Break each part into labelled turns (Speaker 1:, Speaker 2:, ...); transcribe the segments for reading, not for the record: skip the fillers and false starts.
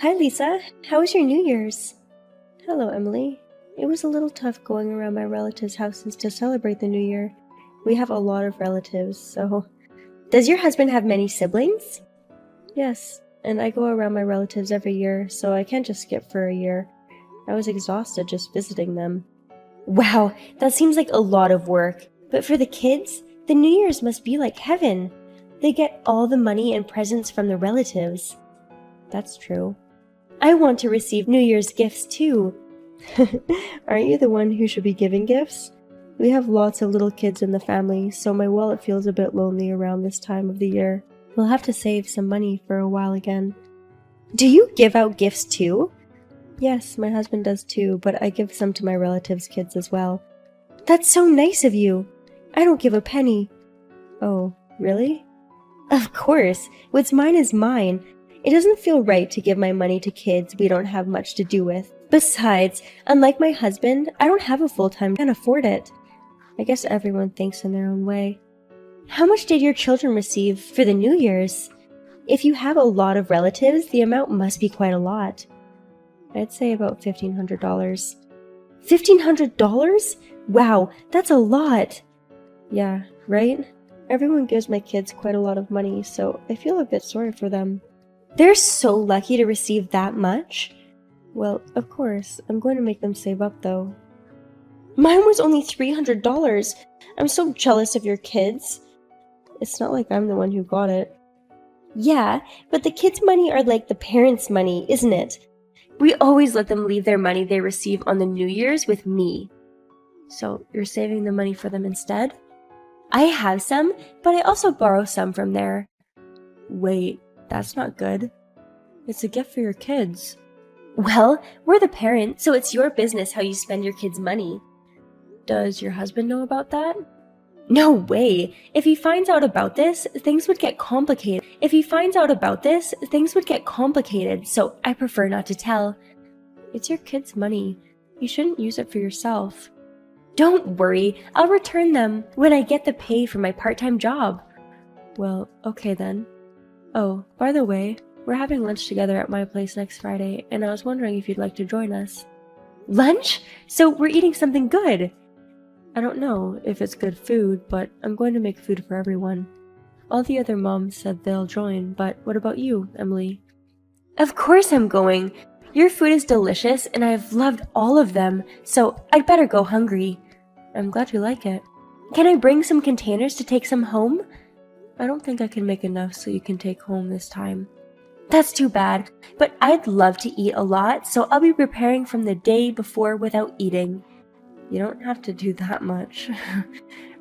Speaker 1: Hi, Lisa. How was your New Year's? Hello, Emily. It was a little tough going around my relatives' houses to celebrate the New Year. We have a lot of relatives, so... Does your husband have many siblings? Yes, and I go around my relatives every year, so I can't just skip for a year. I was exhausted just visiting them. Wow, that seems like a lot of work. But for the kids, the New Year's must be like heaven. They get all the money and presents from the relatives. That's true. I want to receive New Year's gifts too. Aren't you the one who should be giving gifts? We have lots of little kids in the family, so my wallet feels a bit lonely around this time of the year. We'll have to save some money for a while again. Do you give out gifts too? Yes, my husband does too, but I give some to my relatives' kids as well. That's so nice of you. I don't give a penny. Oh, really? Of course. What's mine is mine. It doesn't feel right to give my money to kids we don't have much to do with. Besides, unlike my husband, I don't have a full-time, can't afford it. I guess everyone thinks in their own way. How much did your children receive for the New Year's? If you have a lot of relatives, the amount must be quite a lot. I'd say about $1,500. $1,500? Wow, that's a lot! Yeah, right? Everyone gives my kids quite a lot of money, so I feel a bit sorry for them. They're so lucky to receive that much. Well, of course, I'm going to make them save up though. Mine was only $300. I'm so jealous of your kids. It's not like I'm the one who got it. Yeah, but the kids' money are like the parents' money, isn't it? We always let them leave their money they receive on the New Year's with me. So you're saving the money for them instead? I have some, but I also borrow some from there. Wait, that's not good. It's a gift for your kids. Well, we're the parent, so it's your business how you spend your kids' money. Does your husband know about that? No way! If he finds out about this, things would get complicated. So I prefer not to tell. It's your kids' money. You shouldn't use it for yourself. Don't worry, I'll return them when I get the pay for my part-time job. Well, okay then. Oh, by the way, we're having lunch together at my place next Friday, and I was wondering if you'd like to join us. Lunch? So we're eating something good! I don't know if it's good food, but I'm going to make food for everyone. All the other moms said they'll join, but what about you, Emily? Of course I'm going! Your food is delicious, and I've loved all of them, so I'd better go hungry. I'm glad you like it. Can I bring some containers to take some home? I don't think I can make enough so you can take home this time. That's too bad, but I'd love to eat a lot, so I'll be preparing from the day before without eating. You don't have to do that much.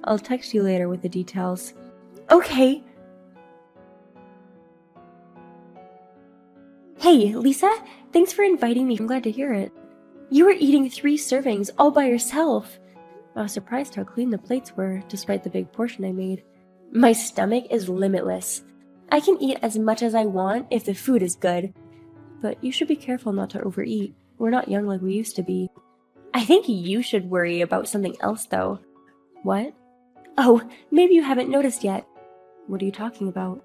Speaker 1: I'll text you later with the details. Okay. Hey, Lisa, thanks for inviting me. I'm glad to hear it. You were eating 3 servings all by yourself. I was surprised how clean the plates were, despite the big portion I made. My stomach is limitless. I can eat as much as I want if the food is good. But you should be careful not to overeat. We're not young like we used to be. I think you should worry about something else, though. What? Oh, maybe you haven't noticed yet. What are you talking about?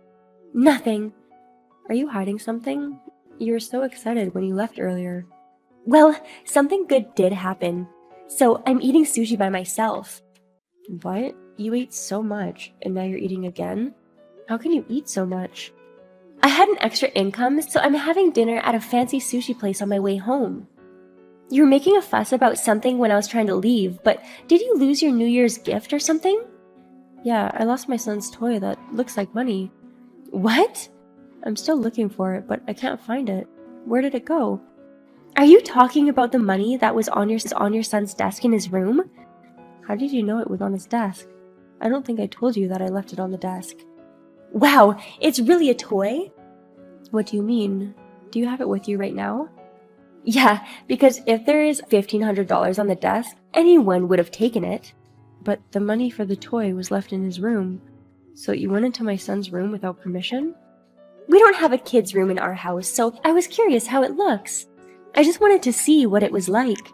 Speaker 1: Nothing. Are you hiding something? You were so excited when you left earlier. Well, something good did happen. So I'm eating sushi by myself. What? You ate so much, and now you're eating again? How can you eat so much? I had an extra income, so I'm having dinner at a fancy sushi place on my way home. You were making a fuss about something when I was trying to leave, but did you lose your New Year's gift or something? Yeah, I lost my son's toy that looks like money. What? I'm still looking for it, but I can't find it. Where did it go? Are you talking about the money that was on your son's desk in his room? How did you know it was on his desk? I don't think I told you that I left it on the desk. Wow, it's really a toy? What do you mean? Do you have it with you right now? Yeah, because if there is $1,500 on the desk, anyone would have taken it. But the money for the toy was left in his room. So you went into my son's room without permission? We don't have a kid's room in our house, so I was curious how it looks. I just wanted to see what it was like.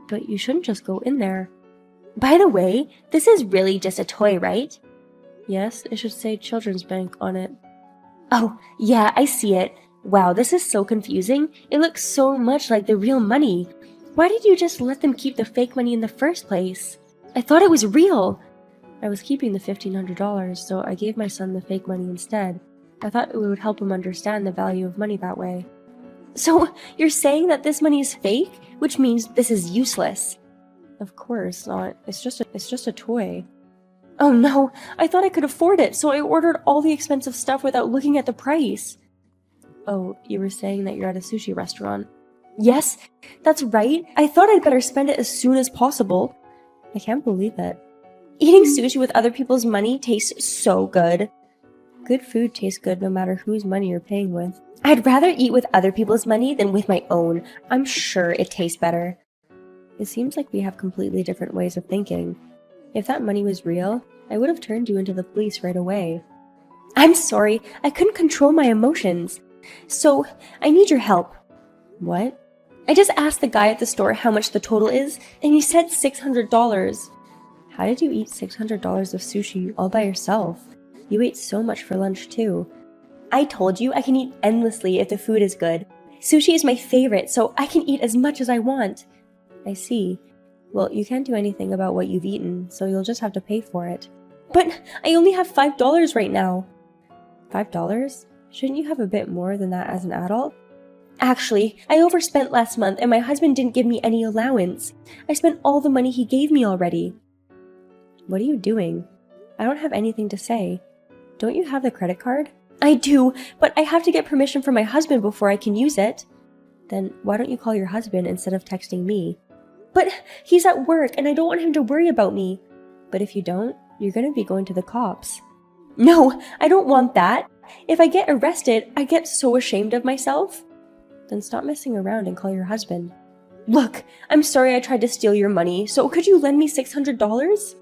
Speaker 1: But you shouldn't just go in there. By the way, this is really just a toy, right? Yes, it should say Children's Bank on it. Oh, yeah, I see it. Wow, this is so confusing. It looks so much like the real money. Why did you just let them keep the fake money in the first place? I thought it was real. I was keeping the $1,500, so I gave my son the fake money instead. I thought it would help him understand the value of money that way. So, you're saying that this money is fake, which means this is useless? Of course not. It's just a toy. Oh no, I thought I could afford it, so I ordered all the expensive stuff without looking at the price. Oh, you were saying that you're at a sushi restaurant. Yes, that's right. I thought I'd better spend it as soon as possible. I can't believe it. Eating sushi with other people's money tastes so good. Good food tastes good no matter whose money you're paying with. I'd rather eat with other people's money than with my own. I'm sure it tastes better. It seems like we have completely different ways of thinking. If that money was real, I would have turned you into the police right away. I'm sorry, I couldn't control my emotions. So, I need your help. What? I just asked the guy at the store how much the total is, and he said $600. How did you eat $600 of sushi all by yourself? You ate so much for lunch too. I told you I can eat endlessly if the food is good. Sushi is my favorite, so I can eat as much as I want. I see. Well, you can't do anything about what you've eaten, so you'll just have to pay for it. But I only have $5 right now. $5? Shouldn't you have a bit more than that as an adult? Actually, I overspent last month and my husband didn't give me any allowance. I spent all the money he gave me already. What are you doing? I don't have anything to say. Don't you have the credit card? I do, but I have to get permission from my husband before I can use it. Then why don't you call your husband instead of texting me? But he's at work and I don't want him to worry about me. But if you don't, you're going to be going to the cops. No, I don't want that. If I get arrested, I get so ashamed of myself. Then stop messing around and call your husband. Look, I'm sorry I tried to steal your money, so could you lend me $600?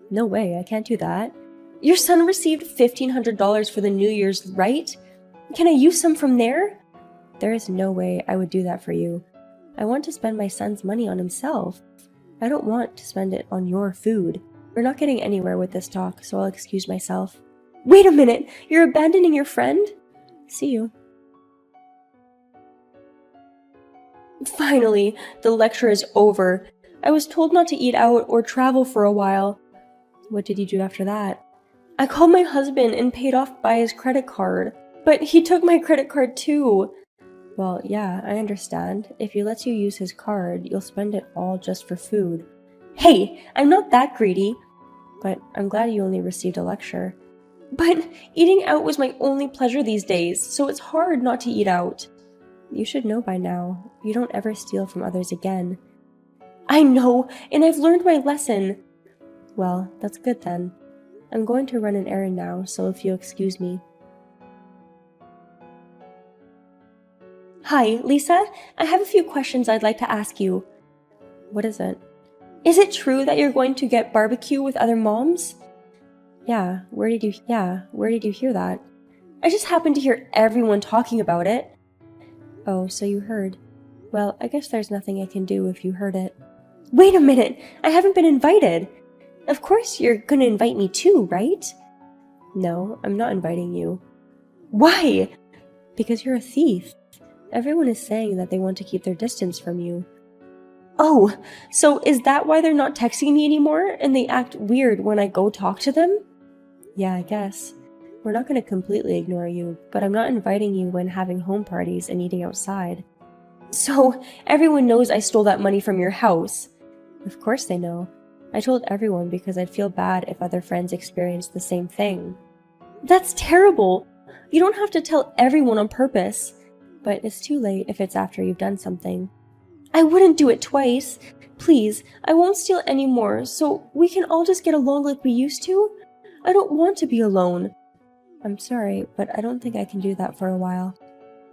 Speaker 1: No way, I can't do that. Your son received $1,500 for the New Year's, right? Can I use some from there? There is no way I would do that for you. I want to spend my son's money on himself. I don't want to spend it on your food. We're not getting anywhere with this talk, so I'll excuse myself. Wait a minute! You're abandoning your friend? See you. Finally, the lecture is over. I was told not to eat out or travel for a while. What did you do after that? I called my husband and paid off by his credit card. But he took my credit card too. Well, yeah, I understand. If he lets you use his card, you'll spend it all just for food. Hey, I'm not that greedy. But I'm glad you only received a lecture. But eating out was my only pleasure these days, so it's hard not to eat out. You should know by now. You don't ever steal from others again. I know, and I've learned my lesson. Well, that's good then. I'm going to run an errand now, so if you'll excuse me. Hi, Lisa. I have a few questions I'd like to ask you. What is it? Is it true that you're going to get barbecue with other moms? Yeah, where did you hear that? I just happened to hear everyone talking about it. Oh, so you heard. Well, I guess there's nothing I can do if you heard it. Wait a minute! I haven't been invited! Of course you're gonna invite me too, right? No, I'm not inviting you. Why? Because you're a thief. Everyone is saying that they want to keep their distance from you. Oh, so is that why they're not texting me anymore and they act weird when I go talk to them? Yeah, I guess. We're not going to completely ignore you, but I'm not inviting you when having home parties and eating outside. So, everyone knows I stole that money from your house. Of course they know. I told everyone because I'd feel bad if other friends experienced the same thing. That's terrible! You don't have to tell everyone on purpose. But it's too late if it's after you've done something. I wouldn't do it twice. Please, I won't steal any more, so we can all just get along like we used to? I don't want to be alone. I'm sorry, but I don't think I can do that for a while.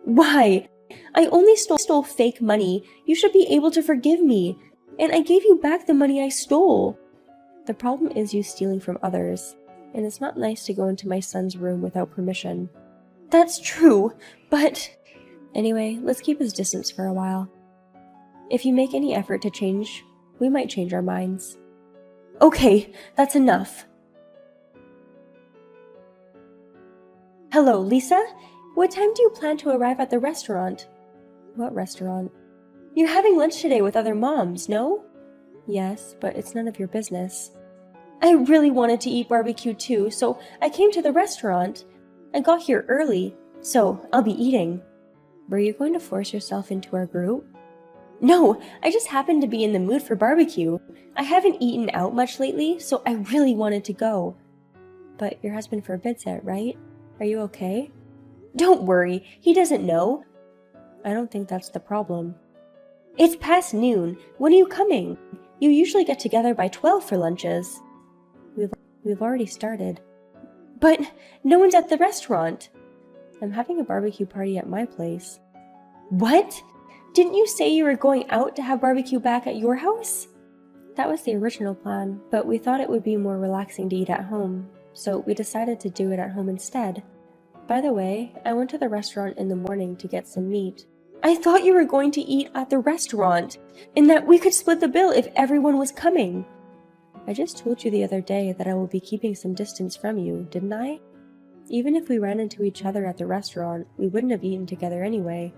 Speaker 1: Why? I only stole fake money. You should be able to forgive me. And I gave you back the money I stole. The problem is you stealing from others. And it's not nice to go into my son's room without permission. That's true, but... Anyway, let's keep his distance for a while. If you make any effort to change, we might change our minds. Okay, that's enough. Hello, Lisa? What time do you plan to arrive at the restaurant? What restaurant? You're having lunch today with other moms, no? Yes, but it's none of your business. I really wanted to eat barbecue too, so I came to the restaurant. I got here early, so I'll be eating. Were you going to force yourself into our group? No, I just happened to be in the mood for barbecue. I haven't eaten out much lately, so I really wanted to go. But your husband forbids it, right? Are you okay? Don't worry, he doesn't know. I don't think that's the problem. It's past noon. When are you coming? You usually get together by 12 for lunches. We've already started. But no one's at the restaurant. I'm having a barbecue party at my place. What? Didn't you say you were going out to have barbecue back at your house? That was the original plan, but we thought it would be more relaxing to eat at home, so we decided to do it at home instead. By the way, I went to the restaurant in the morning to get some meat. I thought you were going to eat at the restaurant, and that we could split the bill if everyone was coming. I just told you the other day that I will be keeping some distance from you, didn't I? Even if we ran into each other at the restaurant, we wouldn't have eaten together anyway.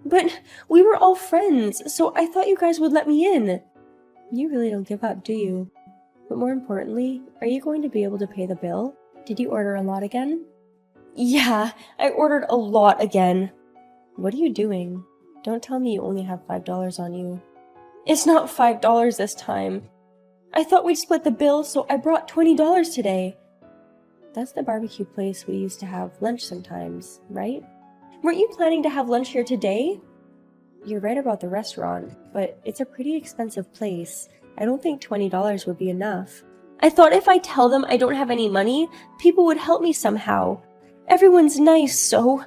Speaker 1: But we were all friends, so I thought you guys would let me in. You really don't give up, do you? But more importantly, are you going to be able to pay the bill? Did you order a lot again? Yeah, I ordered a lot again. What are you doing? Don't tell me you only have $5 on you. It's not $5 this time. I thought we'd split the bill, so I brought $20 today. That's the barbecue place we used to have lunch sometimes, right? Weren't you planning to have lunch here today? You're right about the restaurant, but it's a pretty expensive place. I don't think $20 would be enough. I thought if I tell them I don't have any money, people would help me somehow. Everyone's nice, so...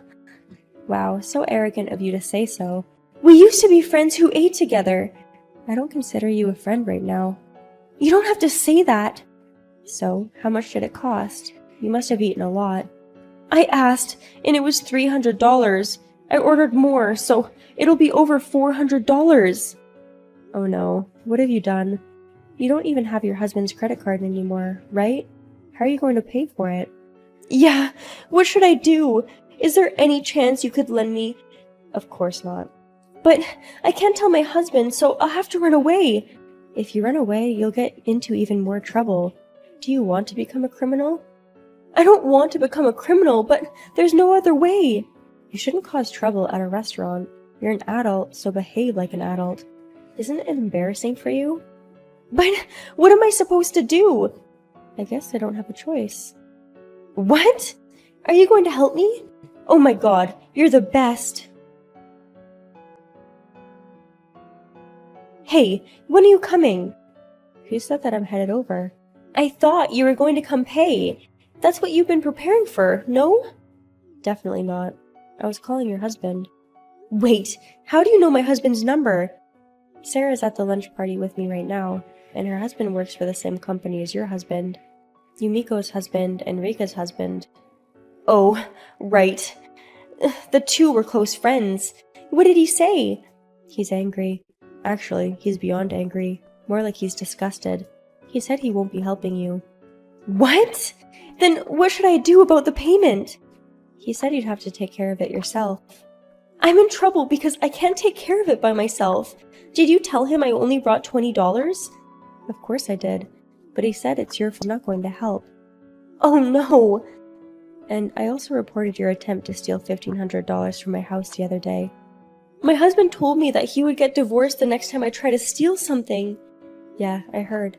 Speaker 1: Wow, so arrogant of you to say so. We used to be friends who ate together. I don't consider you a friend right now. You don't have to say that. So, how much did it cost? You must have eaten a lot. I asked, and it was $300. I ordered more, so it'll be over $400. Oh no, what have you done? You don't even have your husband's credit card anymore, right? How are you going to pay for it? Yeah, what should I do? Is there any chance you could lend me? Of course not. But I can't tell my husband, so I'll have to run away. If you run away, you'll get into even more trouble. Do you want to become a criminal? I don't want to become a criminal, but there's no other way. You shouldn't cause trouble at a restaurant. You're an adult, so behave like an adult. Isn't it embarrassing for you? But what am I supposed to do? I guess I don't have a choice. What? Are you going to help me? Oh my god, you're the best. Hey, when are you coming? Who said that I'm headed over? I thought you were going to come pay. That's what you've been preparing for, no? Definitely not. I was calling your husband. Wait, how do you know my husband's number? Sarah's at the lunch party with me right now, and her husband works for the same company as your husband. Yumiko's husband and Rika's husband. Oh, right. The two were close friends. What did he say? He's angry. Actually, he's beyond angry. More like he's disgusted. He said he won't be helping you. What? Then what should I do about the payment? He said you'd have to take care of it yourself. I'm in trouble because I can't take care of it by myself. Did you tell him I only brought $20? Of course I did. But he said it's your fault, not going to help. Oh no! And I also reported your attempt to steal $1,500 from my house the other day. My husband told me that he would get divorced the next time I try to steal something. Yeah, I heard.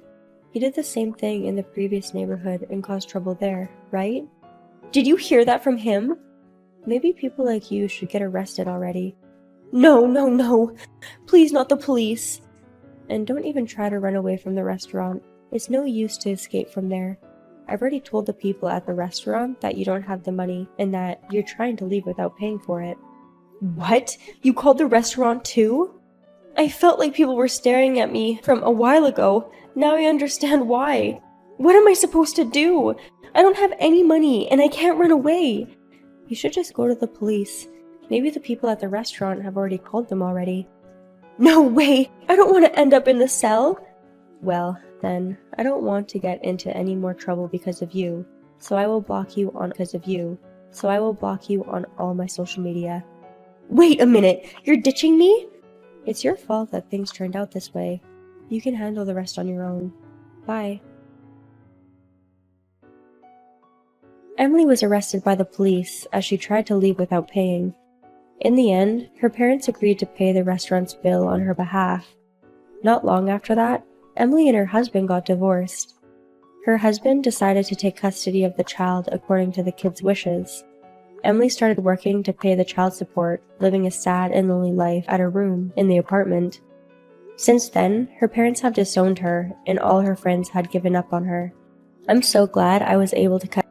Speaker 1: He did the same thing in the previous neighborhood and caused trouble there, right? Did you hear that from him? Maybe people like you should get arrested already. No, no, no. Please, not the police. And don't even try to run away from the restaurant. It's no use to escape from there. I've already told the people at the restaurant that you don't have the money and that you're trying to leave without paying for it. What? You called the restaurant too? I felt like people were staring at me from a while ago. Now I understand why. What am I supposed to do? I don't have any money and I can't run away. You should just go to the police. Maybe the people at the restaurant have already called them already. No way! I don't want to end up in the cell. Well, then, I don't want to get into any more trouble because of you, so I will block you on because of you. so I will block you on all my social media. Wait a minute, you're ditching me? It's your fault that things turned out this way. You can handle the rest on your own. Bye. Emily was arrested by the police as she tried to leave without paying. In the end, her parents agreed to pay the restaurant's bill on her behalf. Not long after that, Emily and her husband got divorced. Her husband decided to take custody of the child according to the kid's wishes. Emily started working to pay the child support, living a sad and lonely life at her room in the apartment. Since then, her parents have disowned her, and all her friends had given up on her. I'm so glad I was able to cut